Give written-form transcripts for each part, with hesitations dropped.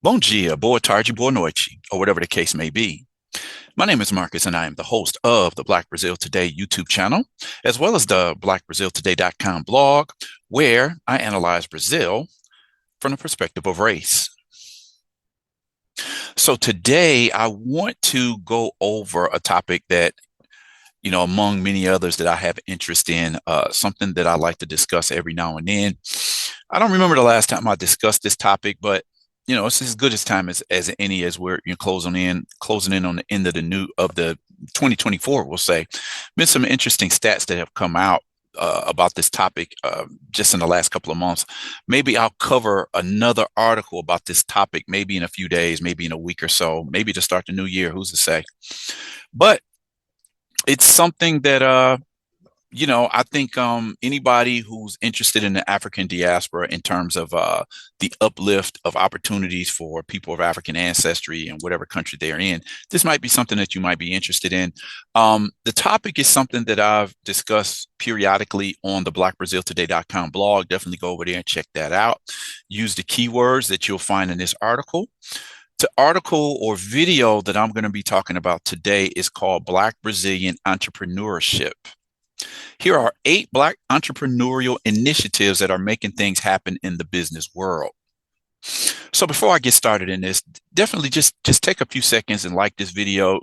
Bom dia, boa tarde, boa noite, or whatever the case may be. My name is Marcus, and I am the host of the Black Brazil Today YouTube channel, as well as the BlackBrazilToday.com blog, where I analyze Brazil from the perspective of race. So today, I want to go over a topic that, among many others that I have interest in, something that I like to discuss every now and then. I don't remember the last time I discussed this topic, but it's as good as time as any as we're closing in on the end of the 2024. We'll say, been some interesting stats that have come out about this topic just in the last couple of months. Maybe I'll cover another article about this topic, maybe in a few days, maybe in a week or so, maybe to start the new year. Who's to say? But it's something that I think anybody who's interested in the African diaspora in terms of the uplift of opportunities for people of African ancestry in whatever country they're in, this might be something that you might be interested in. The topic is something that I've discussed periodically on the BlackBrazilToday.com blog. Definitely go over there and check that out. Use the keywords that you'll find in this article. The article or video that I'm going to be talking about today is called Black Brazilian Entrepreneurship. Here are 8 Black entrepreneurial initiatives that are making things happen in the business world. So before I get started in this, definitely just take a few seconds and like this video,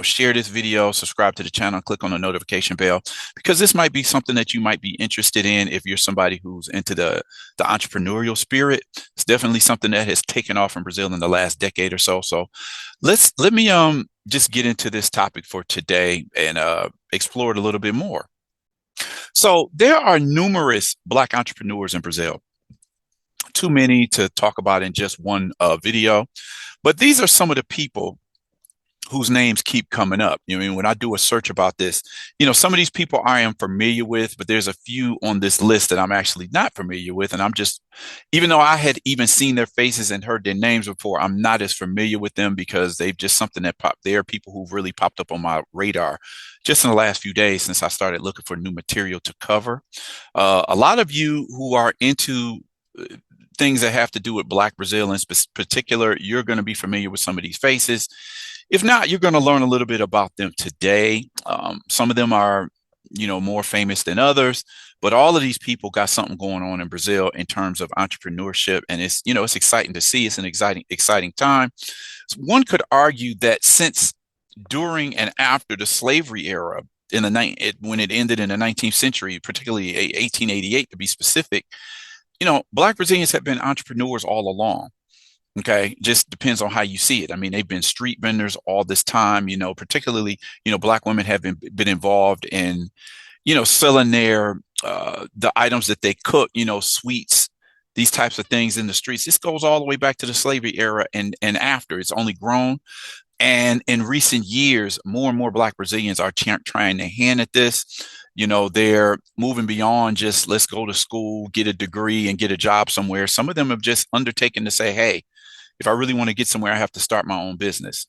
share this video, subscribe to the channel, click on the notification bell, because this might be something that you might be interested in if you're somebody who's into the entrepreneurial spirit. It's definitely something that has taken off in Brazil in the last decade or so. So let me just get into this topic for today and explore it a little bit more. So there are numerous Black entrepreneurs in Brazil, too many to talk about in just one video. But these are some of the people whose names keep coming up. When I do a search about this, some of these people I am familiar with, but there's a few on this list that I'm actually not familiar with. And even though I had even seen their faces and heard their names before, I'm not as familiar with them because they've just something that popped. They're people who've really popped up on my radar just in the last few days since I started looking for new material to cover. A lot of you who are into things that have to do with Black Brazilians in particular, you're going to be familiar with some of these faces. If not, you're going to learn a little bit about them today. Some of them are, more famous than others, but all of these people got something going on in Brazil in terms of entrepreneurship. And it's exciting to see. It's an exciting time. So one could argue that since during and after the slavery era when it ended in the 19th century, particularly 1888 to be specific, Black Brazilians have been entrepreneurs all along. Okay, just depends on how you see it. I mean, they've been street vendors all this time, particularly, Black women have been involved in, selling the items that they cook, sweets, these types of things in the streets. This goes all the way back to the slavery era and after. It's only grown. And in recent years, more and more Black Brazilians are trying their hand at this. They're moving beyond just let's go to school, get a degree and get a job somewhere. Some of them have just undertaken to say, hey, if I really want to get somewhere, I have to start my own business.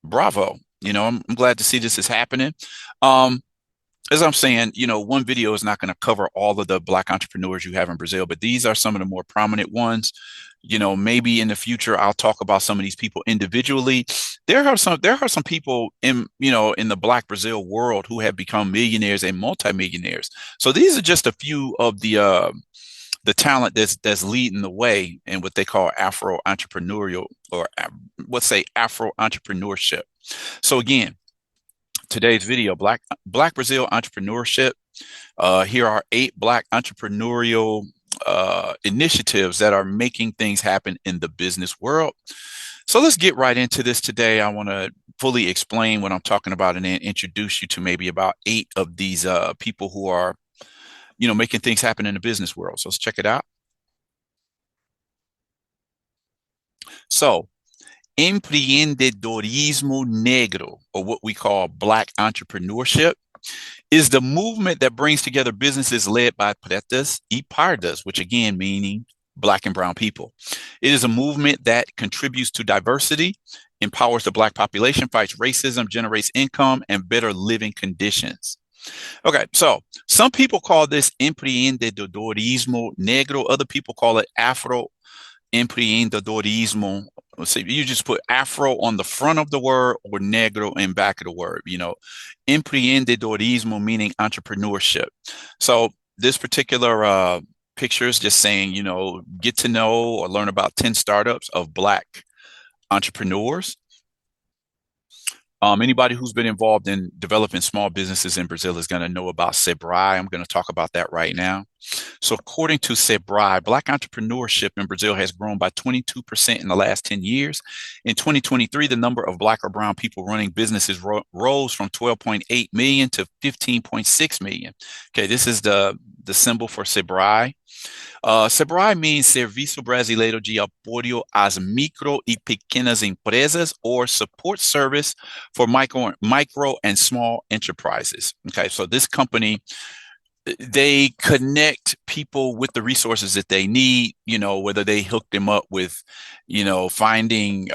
Bravo. I'm glad to see this is happening. As I'm saying, one video is not going to cover all of the Black entrepreneurs you have in Brazil, but these are some of the more prominent ones. Maybe in the future, I'll talk about some of these people individually. There are some people in the Black Brazil world who have become millionaires and multimillionaires. So these are just a few of the talent that's leading the way in what they call Afro entrepreneurial or let's say Afro entrepreneurship. So again, today's video, Black Brazil entrepreneurship. Here are 8 Black entrepreneurial initiatives that are making things happen in the business world. So let's get right into this today. I want to fully explain what I'm talking about and then introduce you to maybe about 8 of these people who are, making things happen in the business world. So let's check it out. So empreendedorismo negro, or what we call Black entrepreneurship, is the movement that brings together businesses led by pretas y pardas, which again meaning Black and brown people. It is a movement that contributes to diversity, empowers the Black population, fights racism, generates income and better living conditions. Okay, so some people call this empreendedorismo negro. Other people call it empreendedorismo. So you just put Afro on the front of the word or negro in back of the word. Empreendedorismo meaning entrepreneurship. So this particular picture is just saying, get to know or learn about 10 startups of Black entrepreneurs. Anybody who's been involved in developing small businesses in Brazil is going to know about Sebrae. I'm going to talk about that right now. So according to Sebrae, Black entrepreneurship in Brazil has grown by 22% in the last 10 years. In 2023, the number of Black or brown people running businesses rose from 12.8 million to 15.6 million. Okay, this is the symbol for Sebrae. Sebrae means Serviço Brasileiro de Apoio às Micro e Pequenas Empresas, or support service for micro and small enterprises. Okay, so this company, they connect people with the resources that they need, whether they hook them up with, finding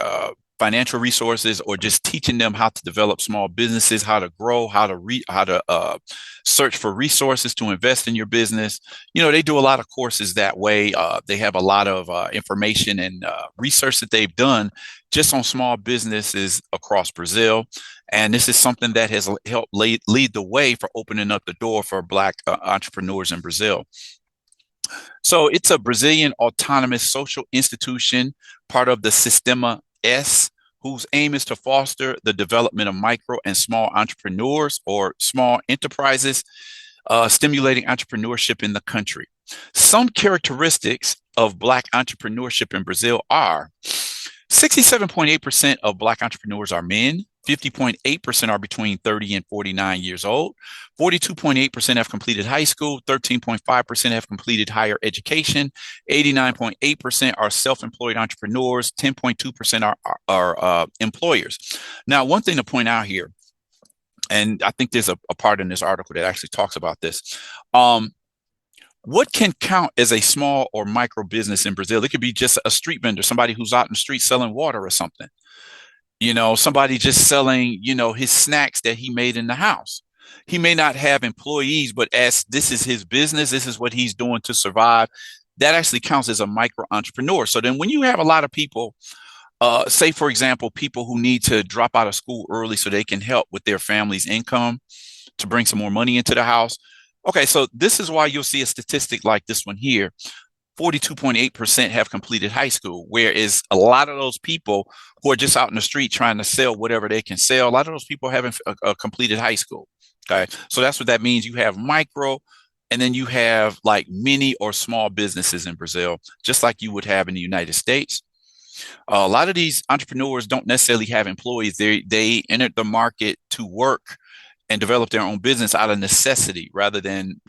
financial resources or just teaching them how to develop small businesses, how to grow, how to search for resources to invest in your business. They do a lot of courses that way. They have a lot of information and research that they've done just on small businesses across Brazil. And this is something that has helped lead the way for opening up the door for Black entrepreneurs in Brazil. So it's a Brazilian autonomous social institution, part of the Sistema S, whose aim is to foster the development of micro and small entrepreneurs or small enterprises, stimulating entrepreneurship in the country. Some characteristics of Black entrepreneurship in Brazil are 67.8% of Black entrepreneurs are men. 50.8% are between 30 and 49 years old. 42.8% have completed high school. 13.5% have completed higher education. 89.8% are self-employed entrepreneurs. 10.2% are employers. Now, one thing to point out here, and I think there's a part in this article that actually talks about this. What can count as a small or micro business in Brazil? It could be just a street vendor, somebody who's out in the street selling water or something. Somebody just selling, his snacks that he made in the house. He may not have employees, but as this is his business, this is what he's doing to survive. That actually counts as a micro entrepreneur. So then when you have a lot of people, say, for example, people who need to drop out of school early so they can help with their family's income to bring some more money into the house. Okay, so this is why you'll see a statistic like this one here. 42.8% have completed high school, whereas a lot of those people who are just out in the street trying to sell whatever they can sell, a lot of those people haven't completed high school. Okay, so that's what that means. You have micro, and then you have like mini or small businesses in Brazil, just like you would have in the United States. A lot of these entrepreneurs don't necessarily have employees. They entered the market to work and develop their own business out of necessity rather than,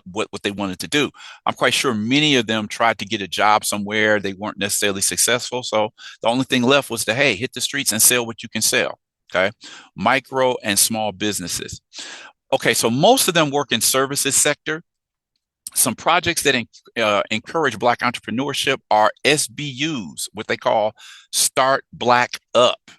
what they wanted to do. I'm quite sure many of them tried to get a job somewhere. They weren't necessarily successful. So the only thing left was to, hey, hit the streets and sell what you can sell. Okay. Micro and small businesses. Okay. So most of them work in services sector. Some projects that encourage Black entrepreneurship are SBUs, what they call Start Black Up,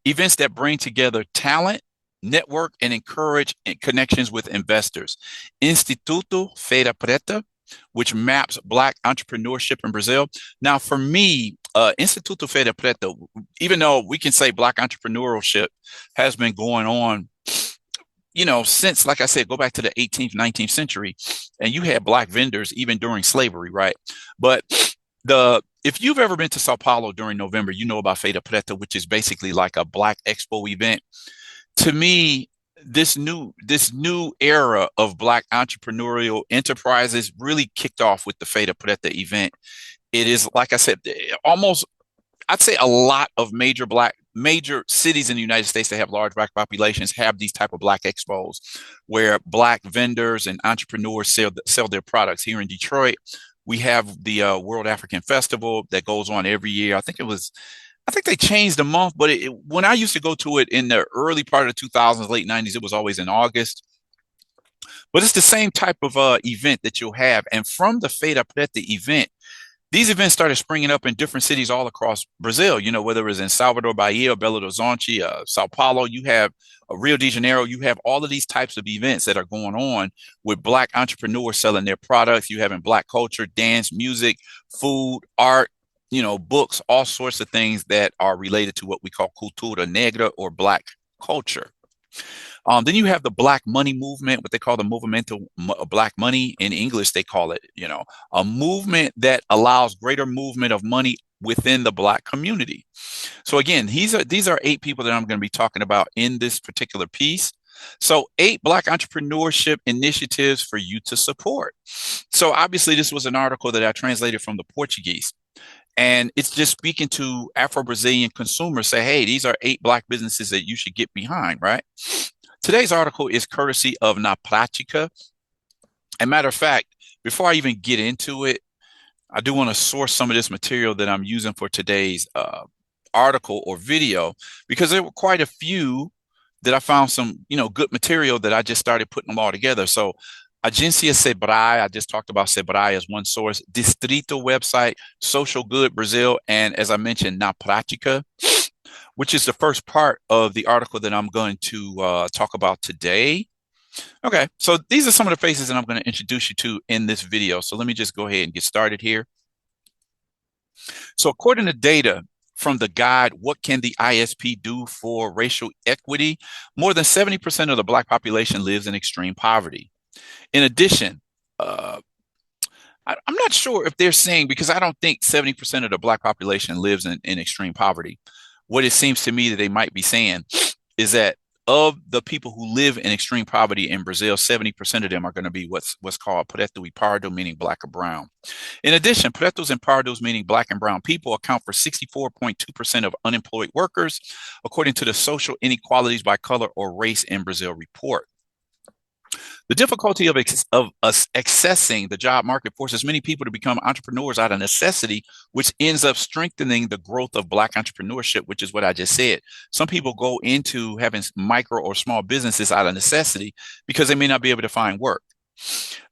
events that bring together talent, network, and encourage connections with investors. Instituto Feira Preta, which maps Black entrepreneurship in Brazil. Now, for me, Instituto Feira Preta, even though we can say Black entrepreneurship has been going on, since, like I said, go back to the 18th, 19th century, and you had Black vendors even during slavery, right? But if you've ever been to Sao Paulo during November, you know about Feira Preta, which is basically like a Black expo event. To me, this new era of Black entrepreneurial enterprises really kicked off with the Feira Preta event. It is, like I said, I'd say a lot of major cities in the United States that have large Black populations have these type of Black expos where Black vendors and entrepreneurs sell their products. Here in Detroit, we have the World African Festival that goes on every year. I think they changed the month, but when I used to go to it in the early part of the 2000s, late 90s, it was always in August. But it's the same type of event that you'll have. And from the Feira Preta event, these events started springing up in different cities all across Brazil, whether it was in Salvador, Bahia, Belo Horizonte, Sao Paulo, you have Rio de Janeiro, you have all of these types of events that are going on with Black entrepreneurs selling their products. You have in Black culture, dance, music, food, art, books, all sorts of things that are related to what we call cultura negra or Black culture. Then you have the Black money movement, what they call the movimento Black money. In English, they call it, a movement that allows greater movement of money within the Black community. So again, these are 8 people that I'm going to be talking about in this particular piece. So 8 Black entrepreneurship initiatives for you to support. So obviously this was an article that I translated from the Portuguese. And it's just speaking to Afro-Brazilian consumers, say, hey, these are 8 Black businesses that you should get behind, right? Today's article is courtesy of Na Prática. And matter of fact, before I even get into it, I do want to source some of this material that I'm using for today's article or video, because there were quite a few that I found some, good material that I just started putting them all together. So Agência Sebrae, I just talked about Sebrae as one source, Distrito website, Social Good Brazil, and as I mentioned, Na Prática, which is the first part of the article that I'm going to talk about today. Okay, so these are some of the faces that I'm going to introduce you to in this video. So let me just go ahead and get started here. So according to data from the guide, What Can the ISP Do for Racial Equity? More than 70% of the Black population lives in extreme poverty. In addition, I'm not sure if they're saying, because I don't think 70% of the Black population lives in extreme poverty. What it seems to me that they might be saying is that of the people who live in extreme poverty in Brazil, 70% of them are going to be what's called preto e pardo, meaning Black or brown. In addition, pretos and pardos, meaning Black and brown people, account for 64.2% of unemployed workers, according to the Social Inequalities by Color or Race in Brazil report. The difficulty of accessing the job market forces many people to become entrepreneurs out of necessity, which ends up strengthening the growth of Black entrepreneurship, which is what I just said. Some people go into having micro or small businesses out of necessity because they may not be able to find work.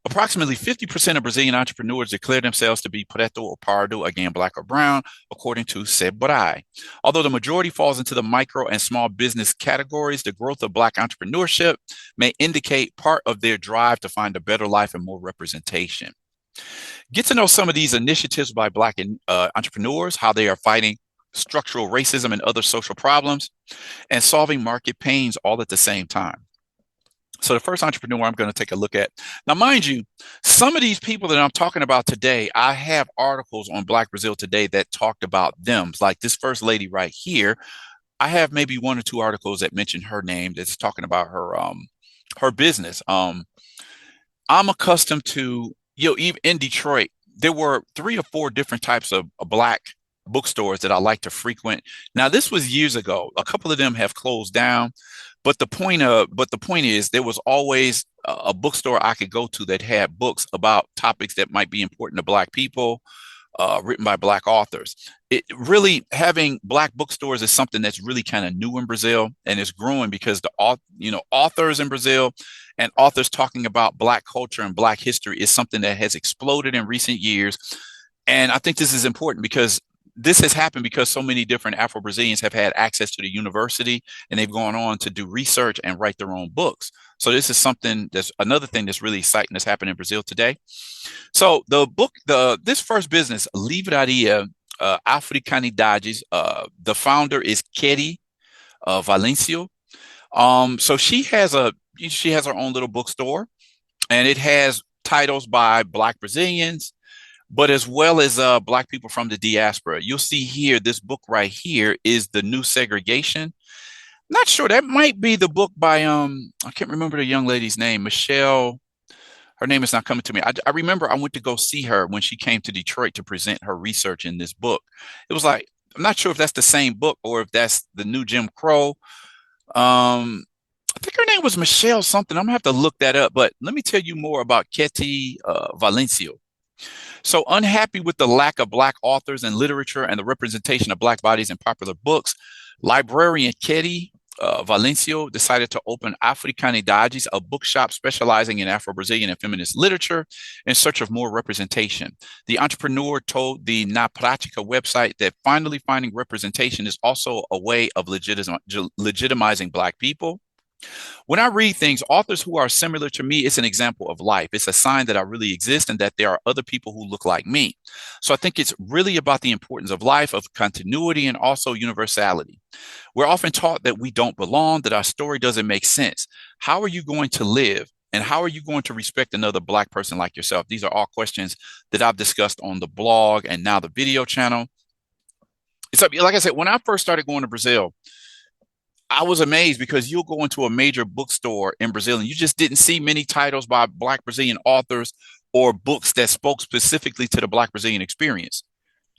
Approximately 50% of Brazilian entrepreneurs declare themselves to be preto or pardo, again, Black or brown, according to Sebrae. Although the majority falls into the micro and small business categories, the growth of Black entrepreneurship may indicate part of their drive to find a better life and more representation. Get to know some of these initiatives by Black entrepreneurs, how they are fighting structural racism and other social problems, and solving market pains all at the same time. So the first entrepreneur I'm going to take a look at. Now, mind you, some of these people that I'm talking about today, I have articles on Black Brazil Today that talked about them. Like this first lady right here, I have maybe 1 or 2 articles that mention her name that's talking about her business. I'm accustomed to, even in Detroit, there were 3 or 4 different types of Black bookstores that I like to frequent. Now, this was years ago. A couple of them have closed down. But the point is, there was always a bookstore I could go to that had books about topics that might be important to Black people, written by Black authors. It really, having Black bookstores is something that's really kind of new in Brazil, and it's growing because authors in Brazil and authors talking about Black culture and Black history is something that has exploded in recent years. And I think this is important because this has happened because so many different Afro-Brazilians have had access to the university, and they've gone on to do research and write their own books. So this is another thing that's really exciting that's happening in Brazil today. So this first business, Livraria Africanidades, the founder is Ketty Valencio. So she has her own little bookstore, and it has titles by Black Brazilians, but as well as Black people from the diaspora. You'll see here, this book right here is The New Segregation. Not sure, that might be the book by, I can't remember the young lady's name, Michelle. Her name is not coming to me. I remember I went to go see her when she came to Detroit to present her research in this book. It was like, I'm not sure if that's the same book or if that's The New Jim Crow. I think her name was Michelle something. I'm gonna have to look that up, but let me tell you more about Ketty Valencio. So unhappy with the lack of Black authors in literature and the representation of Black bodies in popular books, librarian Ketty Valencio decided to open Africanidades, a bookshop specializing in Afro-Brazilian and feminist literature in search of more representation. The entrepreneur told the Na Prática website that finally finding representation is also a way of legitimizing Black people. When I read things, authors who are similar to me, it's an example of life. It's a sign that I really exist and that there are other people who look like me. So I think it's really about the importance of life, of continuity, and also universality. We're often taught that we don't belong, that our story doesn't make sense. How are you going to live? And how are you going to respect another Black person like yourself? These are all questions that I've discussed on the blog and now the video channel. It's like I said, when I first started going to Brazil, I was amazed because you'll go into a major bookstore in Brazil and you just didn't see many titles by Black Brazilian authors or books that spoke specifically to the Black Brazilian experience.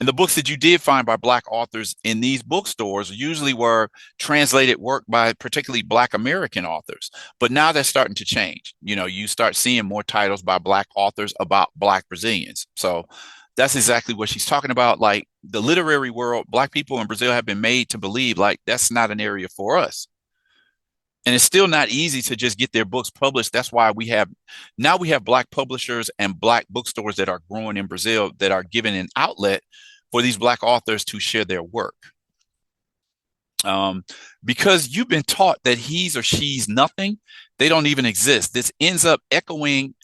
And the books that you did find by Black authors in these bookstores usually were translated work by particularly Black American authors. But now that's starting to change. You know, you start seeing more titles by Black authors about Black Brazilians. So that's exactly what she's talking about. Like the literary world, Black people in Brazil have been made to believe like that's not an area for us. And it's still not easy to just get their books published. That's why we have Black publishers and Black bookstores that are growing in Brazil that are giving an outlet for these Black authors to share their work. Because you've been taught that he's or she's nothing, they don't even exist. This ends up echoing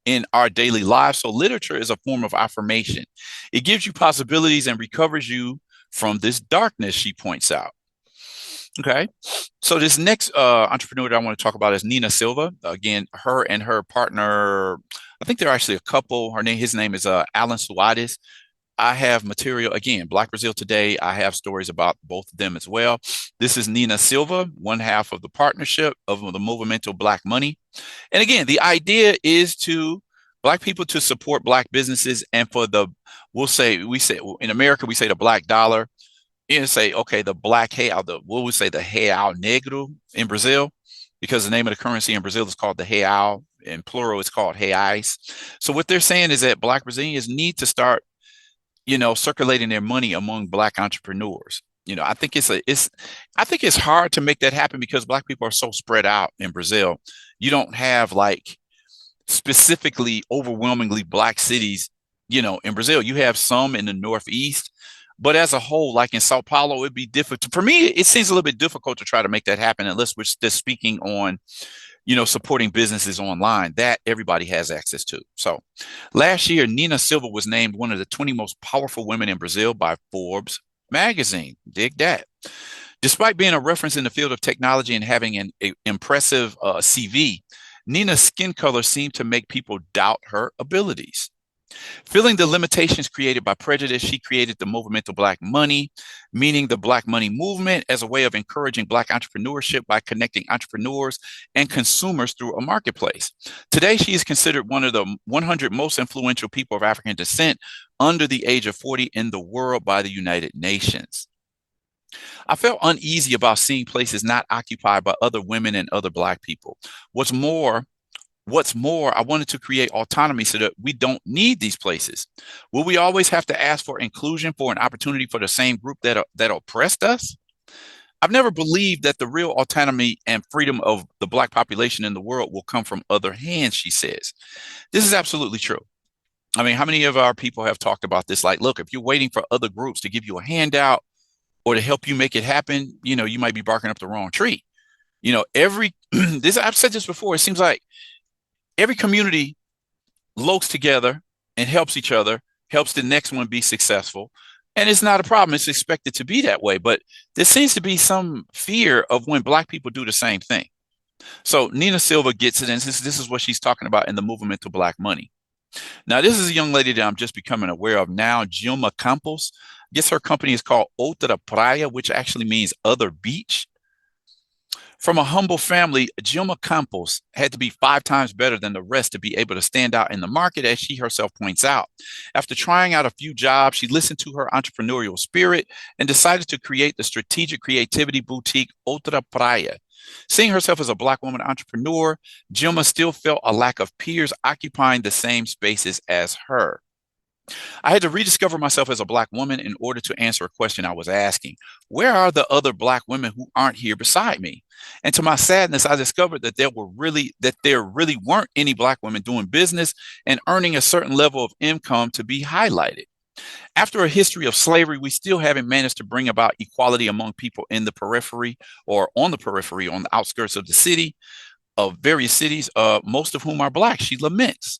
in our daily lives. So literature is a form of affirmation. It gives you possibilities and recovers you from this darkness, she points out. Okay. So this next entrepreneur that I want to talk about is Nina Silva. Again, her and her partner, I think they're actually a couple. His name is Alan Suarez. I have material, again, Black Brazil Today. I have stories about both of them as well. This is Nina Silva, one half of the partnership of the Movimento Black Money. And again, the idea is to Black people to support Black businesses and for we say in America, we say the Black dollar. You say, okay, the Black real, what we say the real negro in Brazil, because the name of the currency in Brazil is called the real. In plural, it's called reais. So what they're saying is that Black Brazilians need to start circulating their money among Black entrepreneurs. I think it's hard to make that happen because Black people are so spread out in Brazil. You don't have like specifically overwhelmingly Black cities, in Brazil. You have some in the Northeast, but as a whole, like in Sao Paulo, it'd be difficult. For me, it seems a little bit difficult to try to make that happen unless we're just speaking on supporting businesses online that everybody has access to. So last year, Nina Silva was named one of the 20 most powerful women in Brazil by Forbes magazine. Dig that. Despite being a reference in the field of technology and having an impressive CV, Nina's skin color seemed to make people doubt her abilities. Feeling the limitations created by prejudice, she created the Movimento Black Money, meaning the Black Money movement, as a way of encouraging Black entrepreneurship by connecting entrepreneurs and consumers through a marketplace. Today, she is considered one of the 100 most influential people of African descent under the age of 40 in the world by the United Nations. I felt uneasy about seeing places not occupied by other women and other Black people. What's more, I wanted to create autonomy so that we don't need these places. Will we always have to ask for inclusion, for an opportunity for the same group that oppressed us? I've never believed that the real autonomy and freedom of the Black population in the world will come from other hands, she says. This is absolutely true. I mean, how many of our people have talked about this? Like, look, if you're waiting for other groups to give you a handout or to help you make it happen, you might be barking up the wrong tree. I've said this before, it seems like every community lokes together and helps each other, helps the next one be successful. And it's not a problem. It's expected to be that way. But there seems to be some fear of when Black people do the same thing. So Nina Silva gets it. And this is what she's talking about in the movement to Black money. Now, this is a young lady that I'm just becoming aware of now, Gilma Campos. I guess her company is called Outra Praia, which actually means other beach. From a humble family, Gilma Campos had to be 5 times better than the rest to be able to stand out in the market, as she herself points out. After trying out a few jobs, she listened to her entrepreneurial spirit and decided to create the strategic creativity boutique Outra Praia. Seeing herself as a Black woman entrepreneur, Gilma still felt a lack of peers occupying the same spaces as her. I had to rediscover myself as a Black woman in order to answer a question I was asking. Where are the other Black women who aren't here beside me? And to my sadness, I discovered that there really weren't any Black women doing business and earning a certain level of income to be highlighted. After a history of slavery, we still haven't managed to bring about equality among people in the periphery or on the periphery, on the outskirts of the city, of various cities, most of whom are Black. She laments.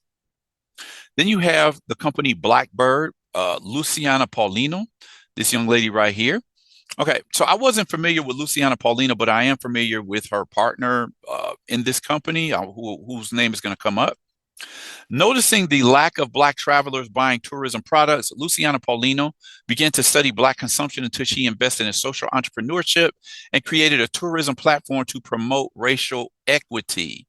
Then you have the company Blackbird, Luciana Paulino, this young lady right here. Okay, so I wasn't familiar with Luciana Paulino, but I am familiar with her partner in this company, whose name is going to come up. Noticing the lack of Black travelers buying tourism products, Luciana Paulino began to study Black consumption until she invested in social entrepreneurship and created a tourism platform to promote racial equity.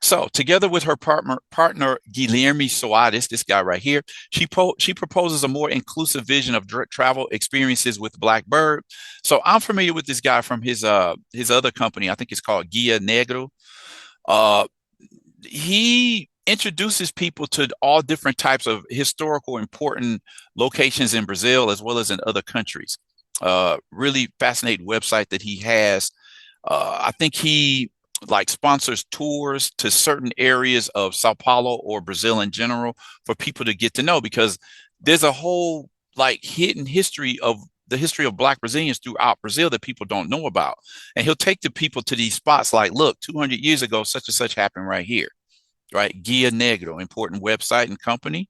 So, together with her partner Guilherme Soares, this guy right here, she proposes a more inclusive vision of travel experiences with Blackbird. So, I'm familiar with this guy from his other company. I think it's called Guia Negro. He introduces people to all different types of historical important locations in Brazil as well as in other countries. Really fascinating website that he has. I think he like sponsors tours to certain areas of Sao Paulo or Brazil in general for people to get to know, because there's a whole like hidden history of the history of Black Brazilians throughout Brazil that people don't know about. And he'll take the people to these spots like, look, 200 years ago, such and such happened right here. Right? Guia Negro, important website and company.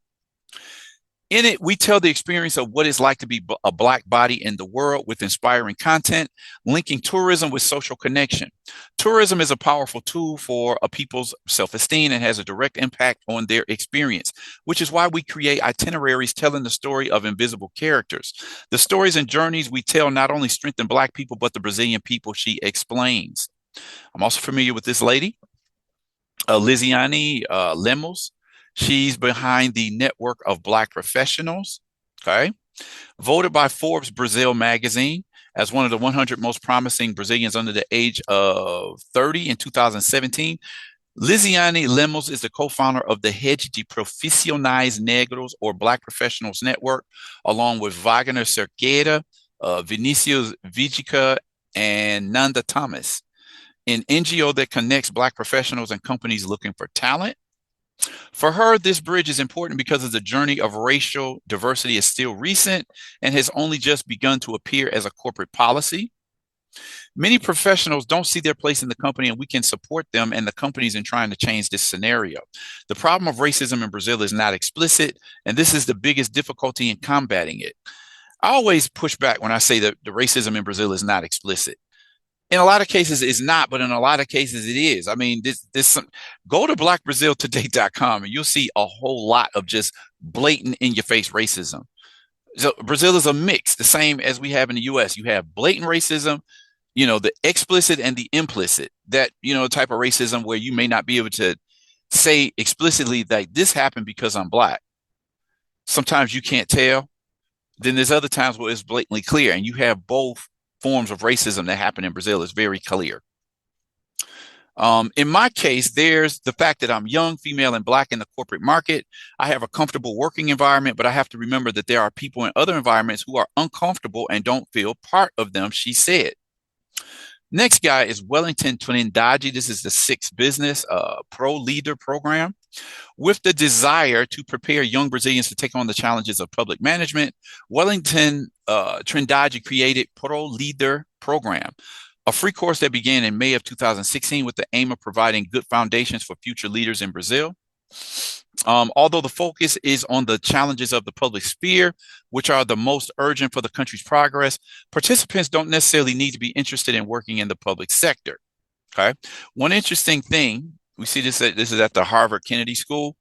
In it, we tell the experience of what it's like to be a Black body in the world with inspiring content, linking tourism with social connection. Tourism is a powerful tool for a people's self-esteem and has a direct impact on their experience, which is why we create itineraries telling the story of invisible characters. The stories and journeys we tell not only strengthen Black people, but the Brazilian people, she explains. I'm also familiar with this lady. Liziane Lemos. She's behind the network of Black professionals. Okay. Voted by Forbes Brazil magazine as one of the 100 most promising Brazilians under the age of 30 in 2017. Liziane Lemos is the co-founder of the Rede de Profissionais Negros, or Black Professionals Network, along with Wagner Cerqueira, Vinicius Vigica, and Nanda Thomas, an NGO that connects Black professionals and companies looking for talent. For her, this bridge is important because the journey of racial diversity is still recent and has only just begun to appear as a corporate policy. Many professionals don't see their place in the company, and we can support them and the companies in trying to change this scenario. The problem of racism in Brazil is not explicit, and this is the biggest difficulty in combating it. I always push back when I say that the racism in Brazil is not explicit. In a lot of cases, it's not, but in a lot of cases, it is. I mean, go to blackbraziltoday.com and you'll see a whole lot of just blatant in-your-face racism. So Brazil is a mix, the same as we have in the U.S. You have blatant racism, the explicit and the implicit, that, type of racism where you may not be able to say explicitly that this happened because I'm Black. Sometimes you can't tell. Then there's other times where it's blatantly clear, and you have both forms of racism that happen in Brazil. Is very clear. In my case, there's the fact that I'm young, female, and Black in the corporate market. I have a comfortable working environment, but I have to remember that there are people in other environments who are uncomfortable and don't feel part of them, she said. Next guy is Wellington Trindade. This is the sixth business ProLider program. With the desire to prepare young Brazilians to take on the challenges of public management, Wellington Trindade created ProLider program, a free course that began in May of 2016 with the aim of providing good foundations for future leaders in Brazil. Although the focus is on the challenges of the public sphere, which are the most urgent for the country's progress, participants don't necessarily need to be interested in working in the public sector. Okay. One interesting thing, we see this is at the Harvard Kennedy School.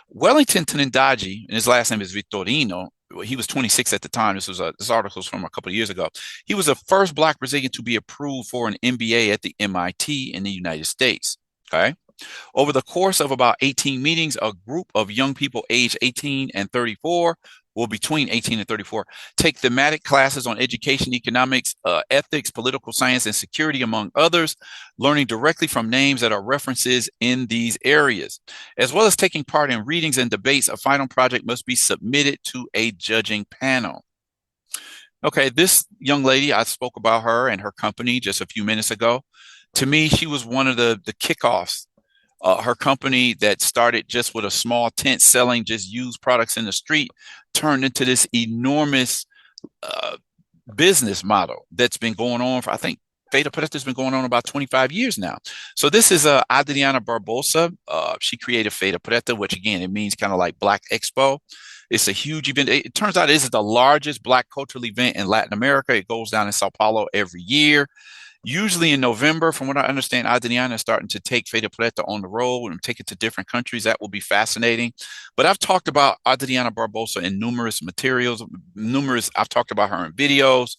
Wellington Trindade, and his last name is Vitorino. He was 26 at the time. This article is from a couple of years ago. He was the first Black Brazilian to be approved for an MBA at the MIT in the United States. Okay. Over the course of about 18 meetings, a group of young people aged 18 and 34, or between 18 and 34, take thematic classes on education, economics, ethics, political science, and security, among others, learning directly from names that are references in these areas. As well as taking part in readings and debates, a final project must be submitted to a judging panel. Okay, this young lady, I spoke about her and her company just a few minutes ago. To me, she was one of the kickoffs Her company that started just with a small tent selling just used products in the street turned into this enormous uh, business model that's been going on for, I think, Feira Preta has been going on about 25 years now. So this is Adriana Barbosa. She created Feira Preta, which again, it means kind of like Black Expo. It's a huge event. It turns out it is the largest Black cultural event in Latin America. It goes down in Sao Paulo every year. Usually in November, from what I understand, Adriana is starting to take Feira Preta on the road and take it to different countries. That will be fascinating. But I've talked about Adriana Barbosa in numerous materials, I've talked about her in videos.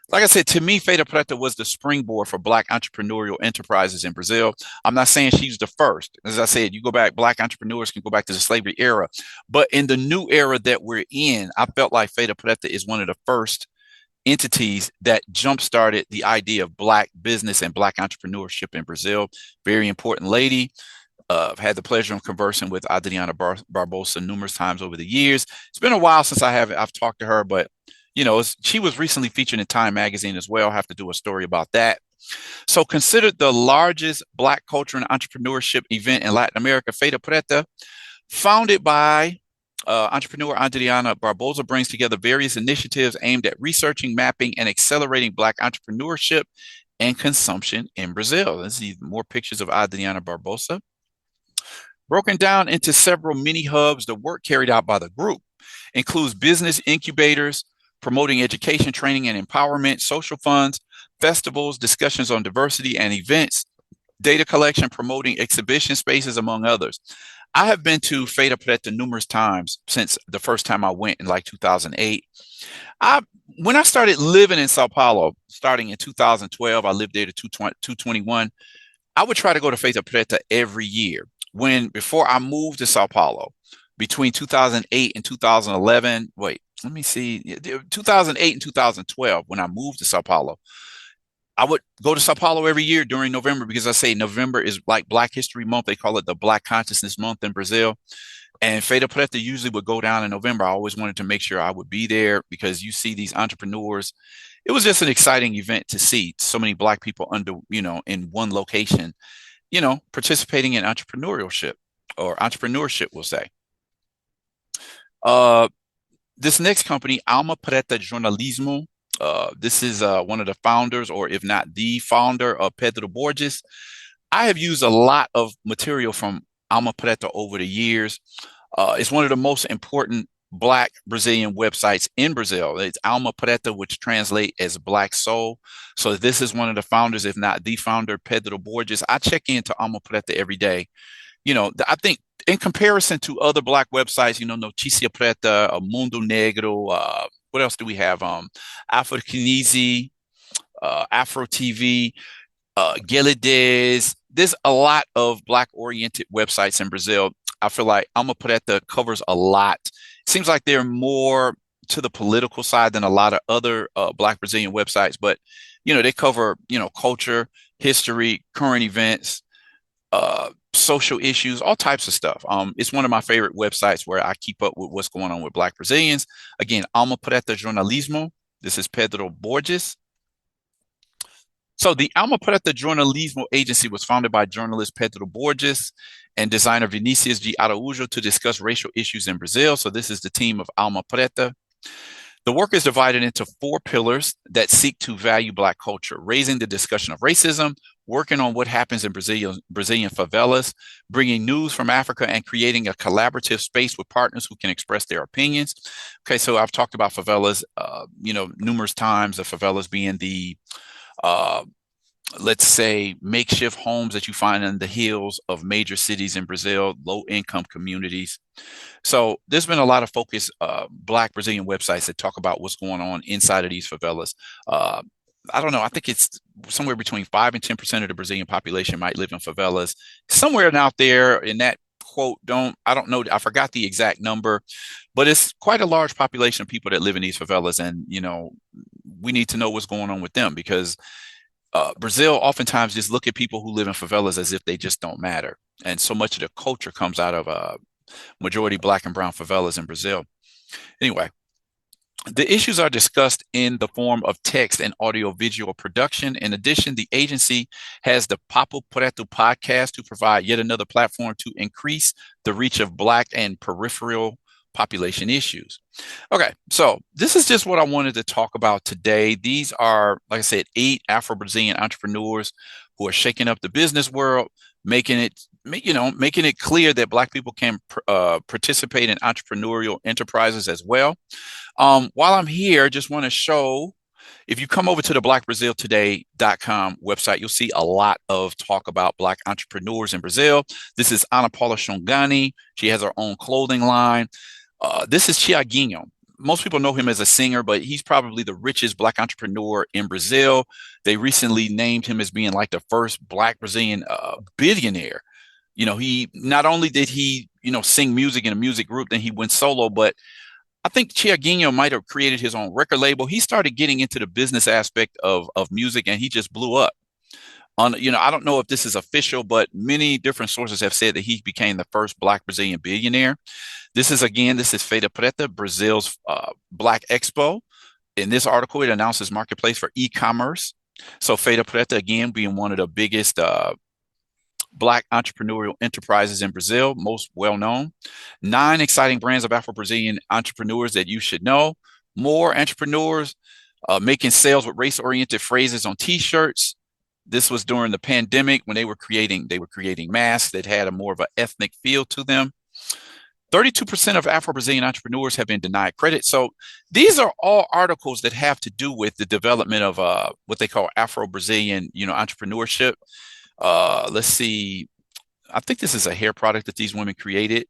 Like I said, to me, Feira Preta was the springboard for Black entrepreneurial enterprises in Brazil. I'm not saying she's the first. As I said, you go back, Black entrepreneurs can go back to the slavery era. But in the new era that we're in, I felt like Feira Preta is one of the first entities that jump-started the idea of Black business and Black entrepreneurship in Brazil. Very important lady. I've had the pleasure of conversing with Adriana Barbosa numerous times over the years. It's been a while since I've talked to her, but she was recently featured in Time magazine as well. I'll have to do a story about that. So considered the largest Black culture and entrepreneurship event in Latin America, Feira Preta, founded by entrepreneur Adriana Barbosa, brings together various initiatives aimed at researching, mapping, and accelerating Black entrepreneurship and consumption in Brazil. Let's see more pictures of Adriana Barbosa. Broken down into several mini hubs, the work carried out by the group includes business incubators, promoting education, training, and empowerment, social funds, festivals, discussions on diversity and events, data collection, promoting exhibition spaces, among others. I have been to Feira Preta numerous times since the first time I went in like 2008. When I started living in Sao Paulo, starting in 2012, I lived there to 221. I would try to go to Feira Preta every year. Before I moved to Sao Paulo, between 2008 and 2011, wait, let me see, 2008 and 2012, when I moved to Sao Paulo, I would go to Sao Paulo every year during November because I say November is like Black History Month. They call it the Black Consciousness Month in Brazil. And Feira Preta usually would go down in November. I always wanted to make sure I would be there because you see these entrepreneurs. It was just an exciting event to see so many Black people in one location, participating in entrepreneurship, we'll say. This next company, Alma Preta Jornalismo, this is one of the founders, or if not the founder, of Pedro Borges. I have used a lot of material from Alma Preta over the years. It's one of the most important Black Brazilian websites in Brazil. It's Alma Preta, which translates as Black Soul. So this is one of the founders, if not the founder, Pedro Borges. I check into Alma Preta every day. I think in comparison to other Black websites, Notícia Preta, Mundo Negro, what else do we have? Africanidades, Afro TV, Gelades. There's a lot of Black-oriented websites in Brazil. I feel like Alma Preta covers a lot. It seems like they're more to the political side than a lot of other Black Brazilian websites, but they cover culture, history, current events, social issues, all types of stuff. It's one of my favorite websites where I keep up with what's going on with Black Brazilians. Again, Alma Preta Jornalismo. This is Pedro Borges. So the Alma Preta Jornalismo agency was founded by journalist Pedro Borges and designer Vinicius G. Araújo to discuss racial issues in Brazil. So this is the team of Alma Preta. The work is divided into 4 pillars that seek to value Black culture: raising the discussion of racism, working on what happens in Brazilian favelas, bringing news from Africa, and creating a collaborative space with partners who can express their opinions. Okay, so I've talked about favelas, numerous times, the favelas being the let's say, makeshift homes that you find in the hills of major cities in Brazil, low-income communities. So there's been a lot of focus, Black Brazilian websites that talk about what's going on inside of these favelas. I don't know. I think it's somewhere between 5 and 10% of the Brazilian population might live in favelas. Somewhere out there in that quote, I don't know. I forgot the exact number, but it's quite a large population of people that live in these favelas. And, we need to know what's going on with them because Brazil oftentimes just look at people who live in favelas as if they just don't matter. And so much of the culture comes out of majority Black and brown favelas in Brazil. Anyway, The issues are discussed in the form of text and audio-visual production. In addition, the agency has the Papo Preto podcast to provide yet another platform to increase the reach of Black and peripheral population issues. Okay, so this is just what I wanted to talk about today. These are, like I said, 8 Afro-Brazilian entrepreneurs who are shaking up the business world, making it clear that Black people can participate in entrepreneurial enterprises as well. While I'm here, just want to show, if you come over to the blackbraziltoday.com website, you'll see a lot of talk about Black entrepreneurs in Brazil. This is Ana Paula Shongani. She has her own clothing line. This is Tiaguinho. Most people know him as a singer, but he's probably the richest Black entrepreneur in Brazil. They recently named him as being like the first Black Brazilian billionaire. He not only did he, sing music in a music group, then he went solo, but I think Tiaguinho might have created his own record label. He started getting into the business aspect of music, and he just blew up. I don't know if this is official, but many different sources have said that he became the first Black Brazilian billionaire. This is Feira Preta, Brazil's Black Expo. In this article, it announces marketplace for e-commerce. So Feira Preta, again, being one of the biggest Black entrepreneurial enterprises in Brazil, most well known. 9 exciting brands of Afro-Brazilian entrepreneurs that you should know. More entrepreneurs making sales with race-oriented phrases on T-shirts. This was during the pandemic when they were creating masks that had a more of an ethnic feel to them. 32% of Afro-Brazilian entrepreneurs have been denied credit. So these are all articles that have to do with the development of what they call Afro-Brazilian, entrepreneurship. Let's see. I think this is a hair product that these women created.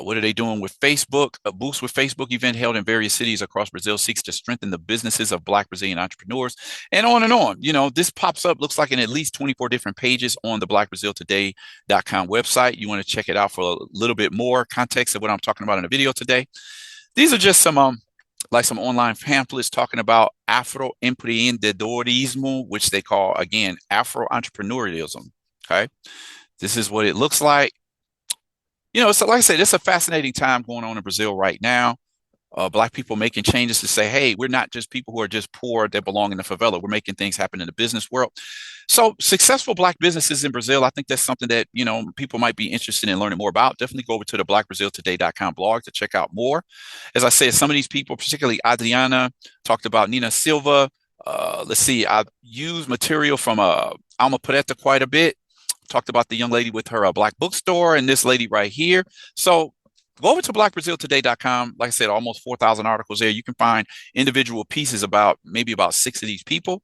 What are they doing with Facebook? A Boost with Facebook event held in various cities across Brazil seeks to strengthen the businesses of Black Brazilian entrepreneurs, and on and on. This pops up, looks like in at least 24 different pages on the blackbraziltoday.com website. You want to check it out for a little bit more context of what I'm talking about in the video today. These are just some online pamphlets talking about Afro-empreendedorismo, which they call, again, Afro-entrepreneurialism. Okay. This is what it looks like. So like I said, it's a fascinating time going on in Brazil right now. Black people making changes to say, hey, we're not just people who are just poor that belong in the favela. We're making things happen in the business world. So successful Black businesses in Brazil, I think that's something that, people might be interested in learning more about. Definitely go over to the blackbraziltoday.com blog to check out more. As I said, some of these people, particularly Adriana, talked about Nina Silva. Let's see, I used material from Alma Preta quite a bit. Talked about the young lady with her Black bookstore and this lady right here. So go over to blackbraziltoday.com. Like I said, almost 4,000 articles there. You can find individual pieces about maybe about 6 of these people.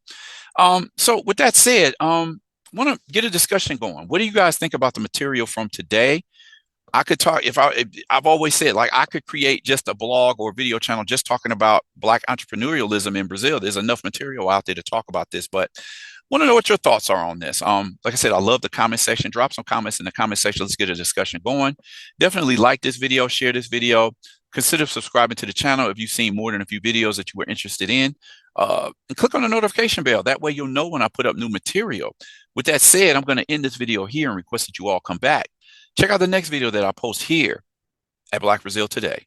So with that said, want to get a discussion going. What do you guys think about the material from today? I could talk, I've always said, like, I could create just a blog or video channel just talking about Black entrepreneurialism in Brazil. There's enough material out there to talk about this, but want to know what your thoughts are on this. Like I said, I love the comment section. Drop some comments in the comment section. Let's get a discussion going. Definitely like this video, share this video. Consider subscribing to the channel if you've seen more than a few videos that you were interested in. And click on the notification bell. That way you'll know when I put up new material. With that said, I'm going to end this video here and request that you all come back. Check out the next video that I post here at Black Brazil Today.